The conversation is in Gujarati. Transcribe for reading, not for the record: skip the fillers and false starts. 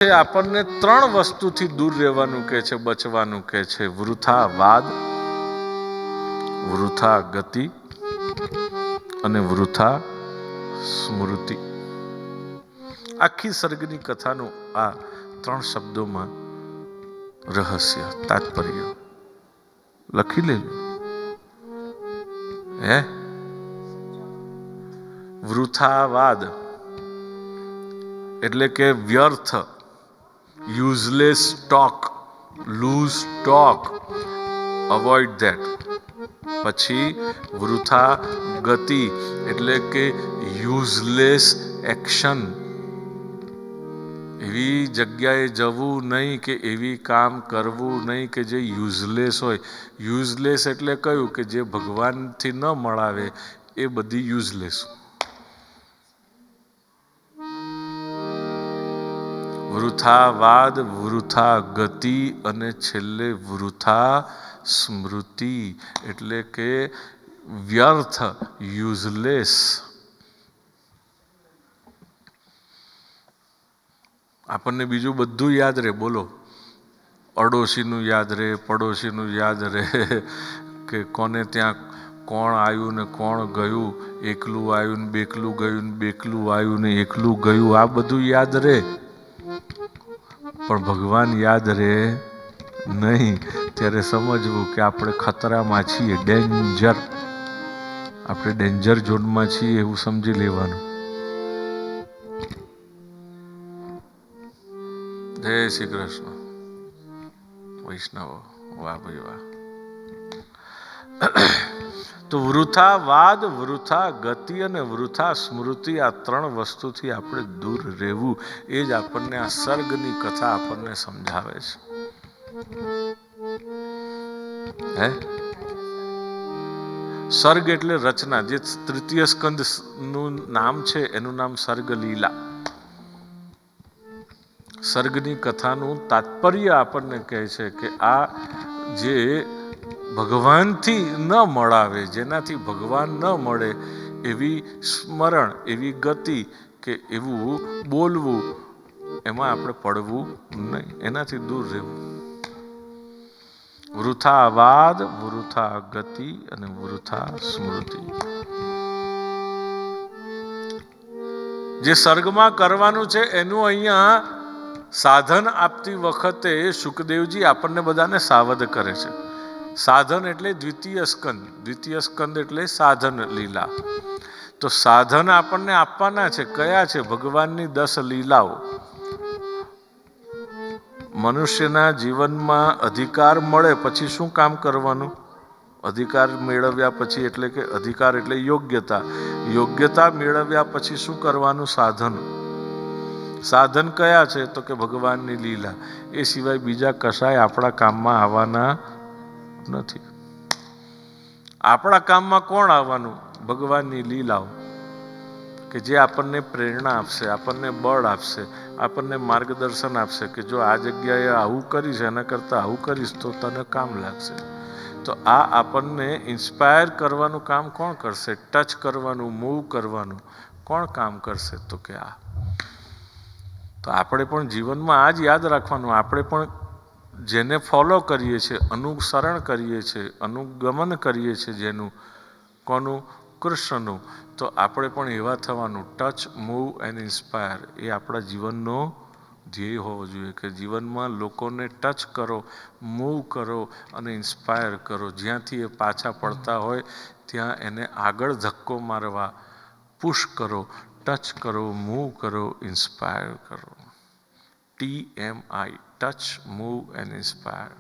આપણને ત્રણ વસ્તુથી દૂર રહેવાનું કહે છે, બચવાનું કહે છે: વૃથા વાદ, વૃથા ગતિ અને વૃથા સ્મૃતિ. આખી સર્ગની કથાનું આ ત્રણ શબ્દોમાં રહસ્ય, તાત્પર્ય લખી લેજો. વૃથાવાદ એટલે કે વ્યર્થ, useless talk, loose talk, avoid that. પછી વૃથા ગતિ એટલે કે યુઝલેસ એક્શન, એવી જગ્યાએ જવું નહીં કે એવી કામ કરવું નહીં કે જે યુઝલેસ હોય. યુઝલેસ એટલે કયું કે જે ભગવાનથી ન મળાવે એ બધી યુઝલેસ. વૃથા વાદ, વૃથા ગતિ અને છેલ્લે વૃથા સ્મૃતિ એટલે કે વ્યર્થ, યુઝલેસ. આપણને બીજું બધું યાદ રહે, બોલો. અડોશીનું યાદ રહે, પડોશીનું યાદ રહે, કે કોને ત્યાં કોણ આવ્યું ને કોણ ગયું, એકલું આવ્યું ને બેકલું ગયું ને બેકલું આવ્યું ને એકલું ગયું, આ બધું યાદ રહે. પણ ભગવાન યાદ રહે નહીં. ત્યારે સમજવું કે આપણે ખતરામાં છીએ, ડેન્જર. આપણે ડેન્જર ઝોનમાં છીએ એવું સમજી લેવાનું. જય શ્રી કૃષ્ણ. વૈષ્ણવ, વાહ ભાઈ વાહ. તો વૃથા વાદ, વૃથા ગતિ અને વૃથા સ્મૃતિ, આ ત્રણ વસ્તુથી આપણે દૂર રહેવું, એ જ આપણને આ સર્ગની કથા આપણને સમજાવે છે. સર્ગ એટલે રચના. જે તૃતીય સ્કંદ નું નામ છે એનું નામ સર્ગ લીલા. સર્ગની કથાનું તાત્પર્ય આપણને કહે છે કે આ જે ભગવાનથી ન મળાવે, જેનાથી ભગવાન ન મળે એવી સ્મરણ, એવી ગતિ કે એવું બોલવું, એમાં આપણે પડવું નહીં, એનાથી દૂર રહેવું. વૃથા વાદ, વૃથા ગતિ અને વૃથા સ્મૃતિ. જે સર્ગમાં કરવાનું છે એનું અહીંયા સાધન આપતી વખતે શુકદેવજી આપણને બધાને સાવધ કરે છે. સાધન એટલે દ્વિતીય સ્કંદ. દ્વિતીય સ્કંદ એટલે સાધન લીલા. તો સાધન આપણને આપવાના છે. કયા છે? ભગવાનની 10 લીલાઓ. મનુષ્યના જીવનમાં અધિકાર મળે પછી શું કામ કરવાનું? અધિકાર મેળવ્યા પછી, એટલે કે અધિકાર એટલે યોગ્યતા. યોગ્યતા મેળવ્યા પછી શું કરવાનું? સાધન. સાધન કયા છે? તો કે ભગવાનની લીલા. એ સિવાય બીજા કશાય આપણા કામમાં આવવાના નથી. આપણા કામમાં કોણ આવવાનું? ભગવાનની લીલાઓ, કે જે આપણને પ્રેરણા આપશે, આપણને બળ આપશે, આપણને માર્ગદર્શન આપશે કે જો આ જગ્યાએ આવું કરીશ, એના કરતાં આવું કરીશ તો તને કામ લાગશે. તો આ આપણને ઇન્સ્પાયર કરવાનું કામ કોણ કરશે? ટચ કરવાનું, મૂવ કરવાનું કોણ કામ કરશે? તો કે આ. તો આપણે પણ જીવનમાં આ જ યાદ રાખવાનું. આપણે પણ જેને ફોલો કરીએ છીએ, અનુસરણ કરીએ છીએ, અનુગમન કરીએ છીએ, જેનું કોનું? કૃષ્ણનું. તો આપણે પણ એવા થવાનું. ટચ, મૂવ એન્ડ ઇન્સ્પાયર એ આપણા જીવનનો ધ્યેય હોવો જોઈએ, કે જીવનમાં લોકોને ટચ કરો, મૂવ કરો અને ઇન્સ્પાયર કરો. જ્યાંથી એ પાછા પડતા હોય ત્યાં એને આગળ ધક્કો મારવા પુશ કરો, ટચ કરો, મૂવ કરો, ઇન્સ્પાયર કરો. TMI, touch, move and inspire.